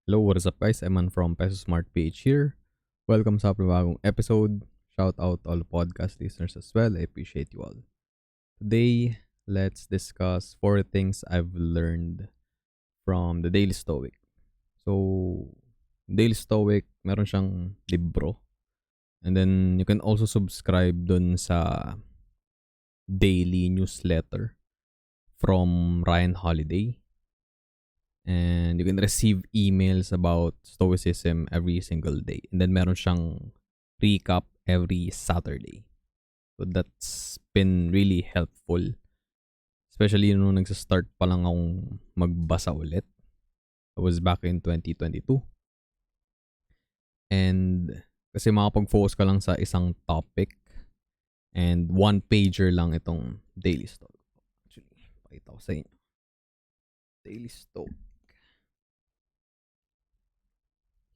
Hello, what is up guys? I'm Man from Peso Smart PH here. Welcome sa panibagong episode. Shout out all the podcast listeners as well. I appreciate you all. Today, let's discuss 4 things I've learned from the Daily Stoic. So, Daily Stoic, meron siyang libro. And then, you can also subscribe dun sa daily newsletter from Ryan Holiday. And you can receive emails about stoicism every single day. And then meron siyang recap every Saturday. So that's been really helpful. Especially nung nagsa-start pa lang akong magbasa ulit. It was back in 2022. And kasi makapag-focus ka lang sa isang topic. And one-pager lang itong Daily Stoic. Actually, pakita ko sa inyo. Daily Stoic.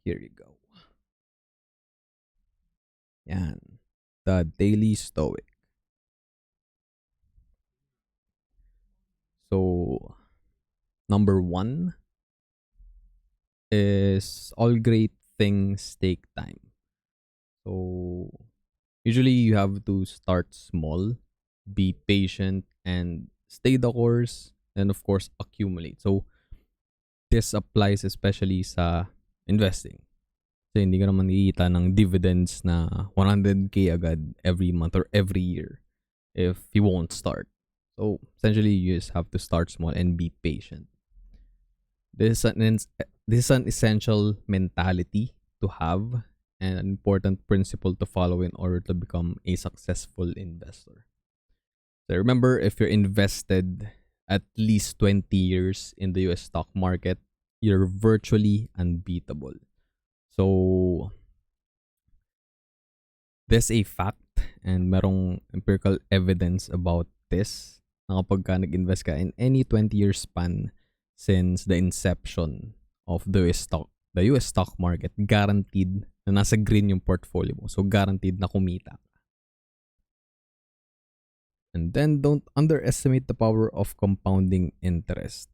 Here you go. Yan. The Daily Stoic. So, number 1 is all great things take time. So, usually you have to start small, be patient, and stay the course, and of course, accumulate. So, this applies especially sa investing. So, hindi ka naman nakikita ng dividends na 100k agad every month or every year if you won't start. So, essentially, you just have to start small and be patient. This is an essential mentality to have and an important principle to follow in order to become a successful investor. So remember, if you're invested at least 20 years in the US stock market, you're virtually unbeatable. So, there's a fact and merong empirical evidence about this na kapag ka nag-invest ka in any 20-year span since the inception of the US stock market, guaranteed na nasa green yung portfolio mo. So, guaranteed na kumita. And then, don't underestimate the power of compounding interest.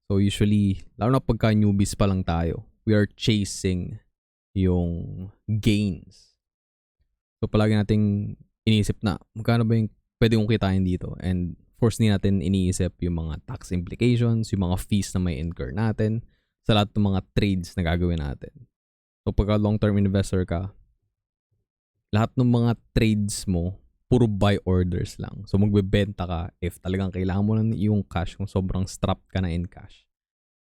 So, usually, lalo na pagka newbies pa lang tayo, we are chasing yung gains. So, palagi nating iniisip na, magkano ba yung pwede kong kitain dito? And, force din natin iniisip yung mga tax implications, yung mga fees na may incur natin sa lahat ng mga trades na gagawin natin. So, pagka long-term investor ka, lahat ng mga trades mo, puro buy orders lang. So, magbebenta ka if talagang kailangan mo na yung cash, kung sobrang strapped ka na in cash.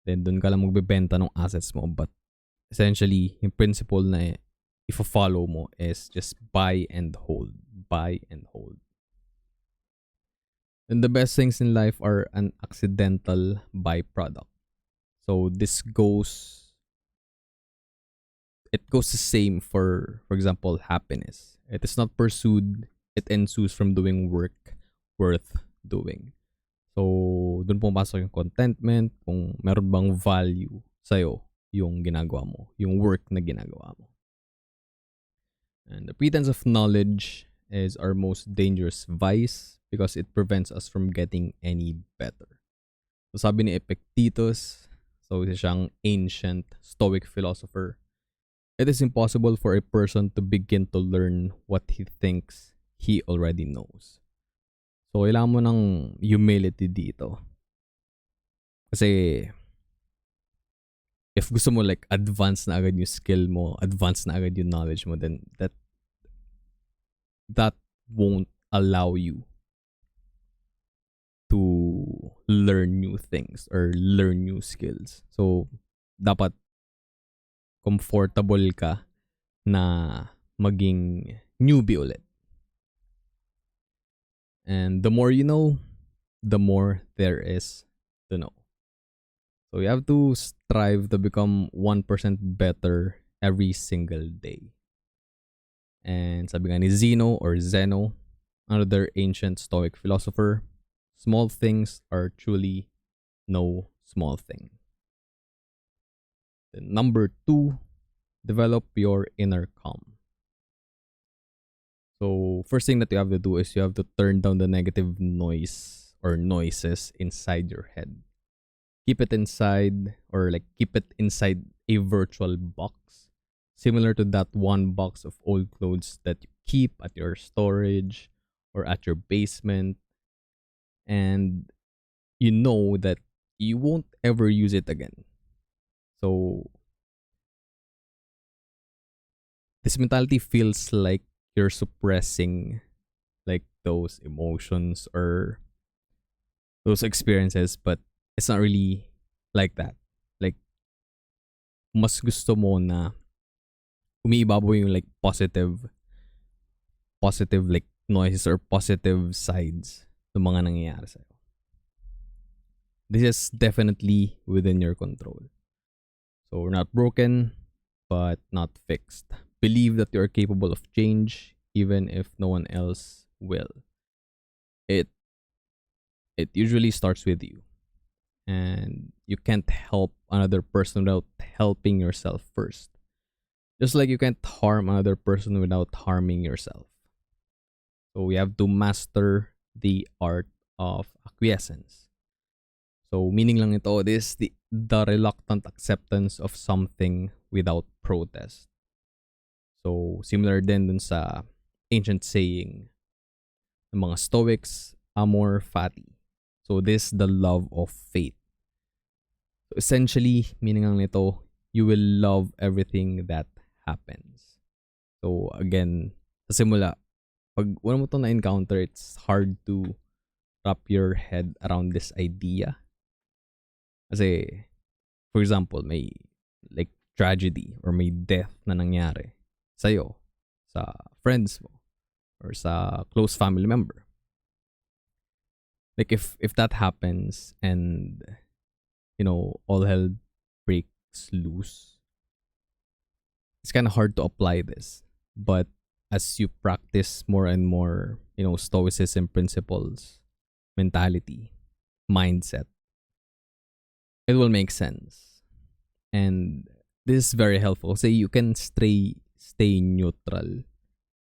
Then, dun ka lang magbebenta ng assets mo. But, essentially, yung principle na if follow mo is just buy and hold. Buy and hold. And the best things in life are an accidental byproduct. So this goes the same for example, happiness. It is not pursued, it ensues from doing work worth doing. So, dun pumapasok yung contentment, kung meron bang value sa'yo yung ginagawa mo, yung work na ginagawa mo. And the pretense of knowledge is our most dangerous vice because it prevents us from getting any better. So sabi ni Epictetus, so isa siyang ancient Stoic philosopher, it is impossible for a person to begin to learn what he thinks he already knows. So kailangan mo ng humility dito. Kasi if gusto mo like advance na agad yung skill mo, advance na agad yung knowledge mo, then that won't allow you to learn new things or learn new skills. So, dapat comfortable ka na maging newbie ulit. And the more you know, the more there is to know. So, you have to strive to become 1% better every single day. And sabi nga ni Zeno, another ancient Stoic philosopher, small things are truly no small thing. Then number 2, develop your inner calm. So first thing that you have to do is you have to turn down the negative noise or noises inside your head. Keep it inside, or like keep it inside a virtual box, similar to that one box of old clothes that you keep at your storage or at your basement, and you know that you won't ever use it again. So this mentality feels like you're suppressing like those emotions or those experiences, but it's not really like that. Like mas gusto mo na umiibabaw yung like positive like noises or positive sides ng mga nangyayari sa'yo. This is definitely within your control. So we're not broken, but not fixed. Believe that you're capable of change, even if no one else will. It it usually starts with you, and you can't help another person without helping yourself first. Just like you can't harm another person without harming yourself. So we have to master the art of acquiescence. So meaning lang ito, this is the reluctant acceptance of something without protest. So similar din dun sa ancient saying ng mga Stoics, amor fati. So this the love of faith. So essentially, meaning lang nito, you will love everything that happens. So again, sa simula, pag wala mo to na-encounter, it's hard to wrap your head around this idea. Kasi, for example, may like tragedy or may death na nangyari sa'yo, sa friends mo, or sa close family member. Like if that happens and all hell breaks loose, it's kind of hard to apply this. But as you practice more and more, stoicism principles, mentality, mindset, it will make sense. And this is very helpful. Say you can stay neutral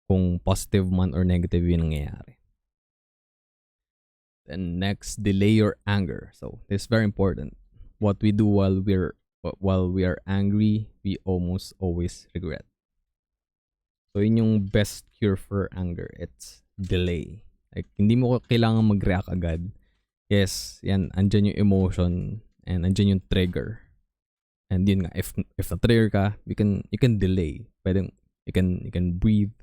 kung positive man or negative yung nangyayari. Then next, delay your anger. So this is very important. What we do while we are angry, we almost always regret. So yun yung best cure for anger. It's delay. Like hindi mo kailangan mag-react agad. Yes, yan, andyan yung emotion and andyan yung trigger. And yun nga, if na-trigger ka, you can delay. Pwedeng you can breathe,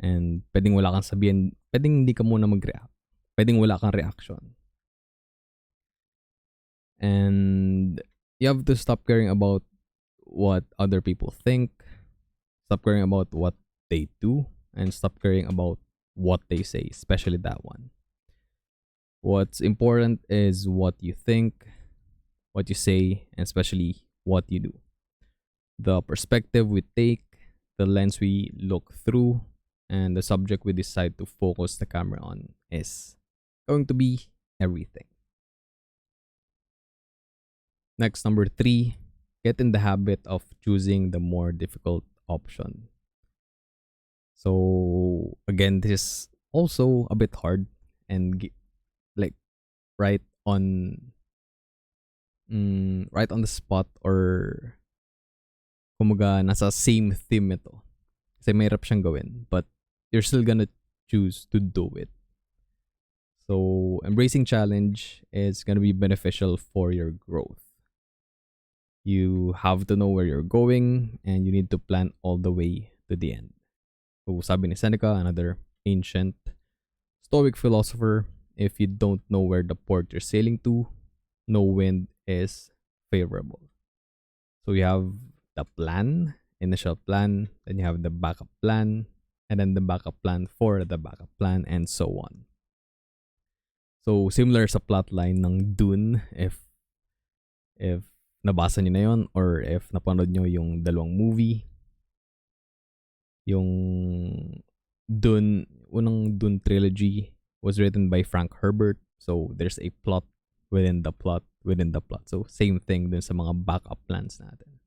and pwedeng wala kang sabihin, pwedeng hindi ka muna mag-react. Pwedeng wala kang reaction. And you have to stop caring about what other people think. Stop caring about what they do, and stop caring about what they say, especially that one. What's important is what you think, what you say, and especially what you do. The perspective we take, the lens we look through, and the subject we decide to focus the camera on is going to be everything. Next, number 3, get in the habit of choosing the more difficult option. So again, this is also a bit hard and like right on the spot, or kumaga nasa same theme ito. Kasi mahirap siyang gawin, but you're still gonna choose to do it. So embracing challenge is gonna be beneficial for your growth. You have to know where you're going, and you need to plan all the way to the end. So sabi ni Seneca, another ancient Stoic philosopher, if you don't know where the port you're sailing to, no wind is favorable. So you have the plan, initial plan, then you have the backup plan, and then the backup plan for the backup plan, and so on. So similar sa plotline ng Dune, if nabasa niyo na yun, or if napanood niyo yung dalawang movie, yung unang Dune trilogy was written by Frank Herbert. So there's a plot within the plot within the plot. So same thing dun sa mga backup plans natin.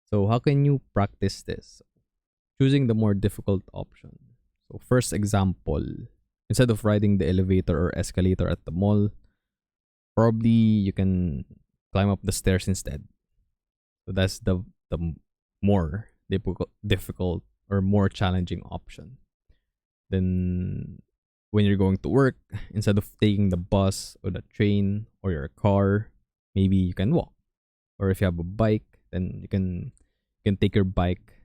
So how can you practice this? Choosing the more difficult option. So first example, instead of riding the elevator or escalator at the mall, probably you can climb up the stairs instead. So that's the more difficult or more challenging option. Then when you're going to work, instead of taking the bus or the train or your car, maybe you can walk. Or if you have a bike, then you can take your bike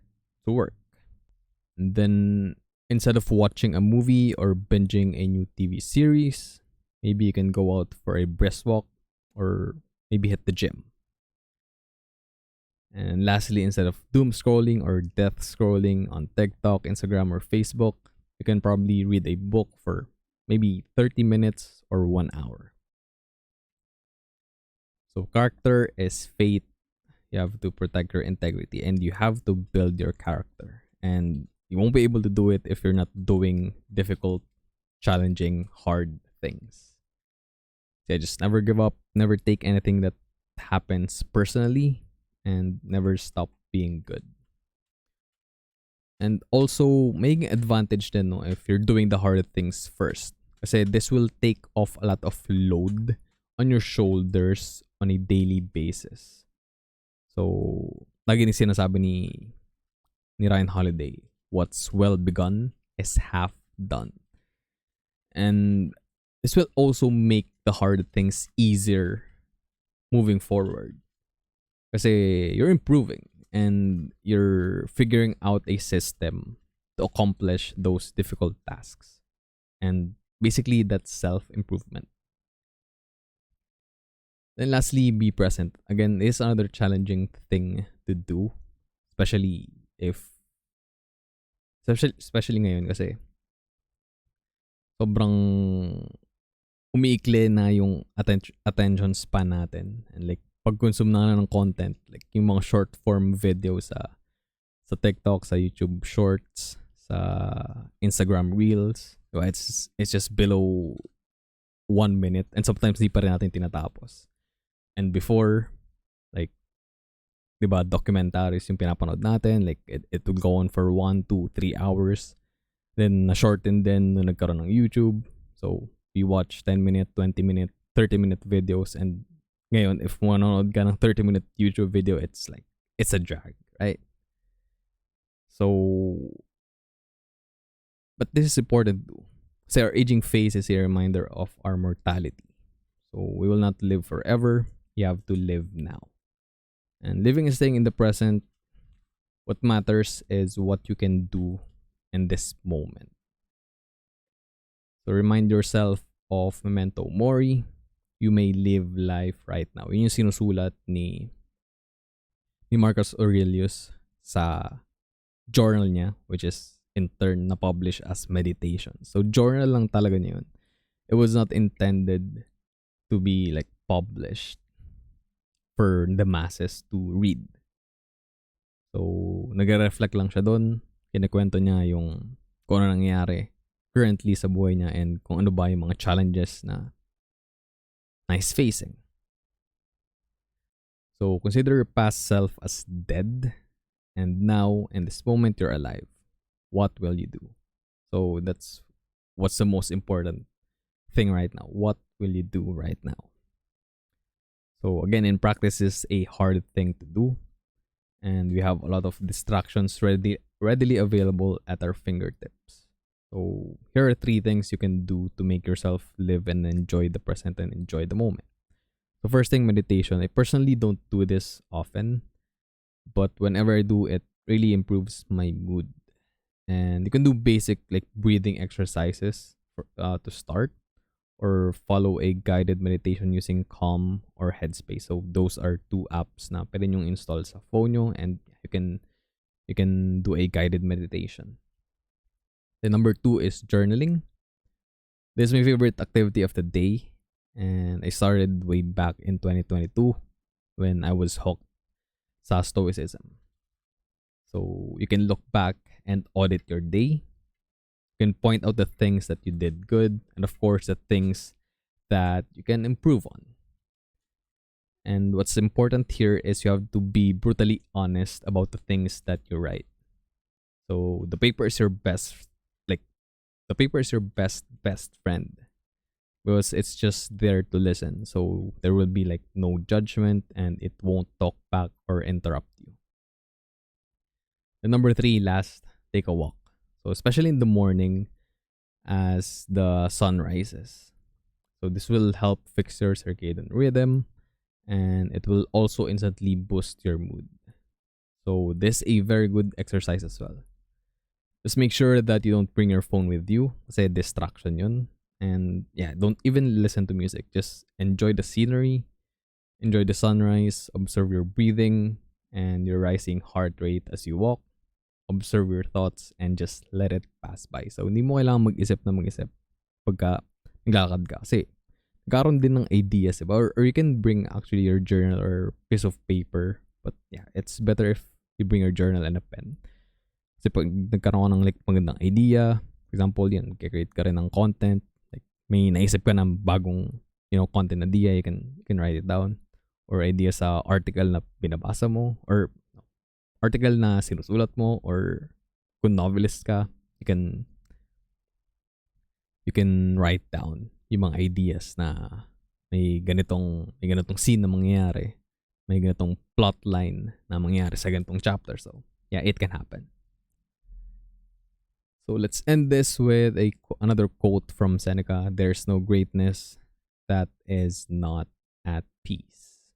to work. And then instead of watching a movie or binging a new TV series, maybe you can go out for a brisk walk or maybe hit the gym. And lastly, instead of doom scrolling or death scrolling on TikTok, Instagram, or Facebook, you can probably read a book for maybe 30 minutes or 1 hour. So, character is fate. You have to protect your integrity and you have to build your character. And you won't be able to do it if you're not doing difficult, challenging, hard things. So, just never give up, never take anything that happens personally, and never stop being good. And also making advantage then no, if you're doing the hard things first. Kasi this will take off a lot of load on your shoulders on a daily basis. So, lagi ni sinasabi ni Ryan Holiday, what's well begun is half done. And this will also make the hard things easier moving forward. Kasi you're improving and you're figuring out a system to accomplish those difficult tasks. And basically, that's self improvement. Then, lastly, be present. Again, is another challenging thing to do, especially if, especially ngayon kasi sobrang umiikli na yung attention span natin. And like, pag-consume na ng content, like yung mga short form video sa TikTok, sa YouTube Shorts, sa Instagram Reels, diba? It's just below 1 minute and sometimes di pa rin natin tinatapos. And before, like, diba, documentaries yung pinapanood natin, like it would go on for 1, 2, 3 hours. Then na-shorten din nung nagkaroon ng YouTube. So, we watch 10-minute, 20-minute, 30-minute videos and ngayon, if manonood ka ng 30-minute YouTube video, it's like, it's a drag, right? So, but this is important too. Kasi our aging phase is a reminder of our mortality. So, we will not live forever. You have to live now. And living is staying in the present. What matters is what you can do in this moment. So, remind yourself of memento mori. You may live life right now. Yun yung sinusulat ni Marcus Aurelius sa journal niya, which is in turn na-publish as meditation. So, journal lang talaga niya yun. It was not intended to be like published for the masses to read. So, nag-reflect lang siya doon. Kinikwento niya yung kung ano nangyayari currently sa buhay niya and kung ano ba yung mga challenges na he's facing. So, consider your past self as dead and now, in this moment, you're alive. What will you do? So, that's what's the most important thing right now. What will you do right now? So, again, in practice, is a hard thing to do. And we have a lot of distractions readily available at our fingertips. So, here are 3 things you can do to make yourself live and enjoy the present and enjoy the moment. So, first thing, meditation. I personally don't do this often, but whenever I do, it really improves my mood. And you can do basic like breathing exercises to start, or follow a guided meditation using Calm or Headspace. So, those are 2 apps na pwede nyong install sa phone nyo and you can do a guided meditation. The number 2 is journaling. This is my favorite activity of the day. And I started way back in 2022 when I was hooked sa stoicism. So, you can look back and audit your day. You can point out the things that you did good and of course the things that you can improve on. And what's important here is you have to be brutally honest about the things that you write. So, the paper is your best friend. because it's just there to listen. So there will be like no judgment and it won't talk back or interrupt you. The number three, last, take a walk. So especially in the morning as the sun rises. So this will help fix your circadian rhythm and it will also instantly boost your mood. So this is a very good exercise as well. Just make sure that you don't bring your phone with you kasi distraction yun. And yeah, don't even listen to music. Just enjoy the scenery, enjoy the sunrise, observe your breathing and your rising heart rate as you walk. Observe your thoughts and just let it pass by. So hindi mo kailangan mag-isip na mag-isip pagka naglakad ka. Kasi nagkaroon din ng ideas, diba? Or you can bring actually your journal or piece of paper. But yeah, it's better if you bring your journal and a pen. Kasi pag nagkaroon ka ng like magandang idea, for example, yan, mag-create ka rin ng content. Like, may naisip ka ng bagong, content idea, you can write it down. Or idea sa article na binabasa mo, or article na sinusulat mo, or kung novelist ka, you can write down yung mga ideas na may ganitong scene na mangyayari, may ganitong plot line na mangyayari sa ganitong chapter. So yeah, it can happen. So let's end this with another quote from Seneca. There's no greatness that is not at peace.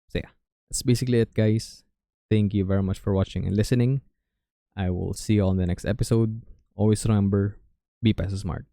So yeah, that's basically it, guys. Thank you very much for watching and listening. I will see you on the next episode. Always remember, be Peso smart.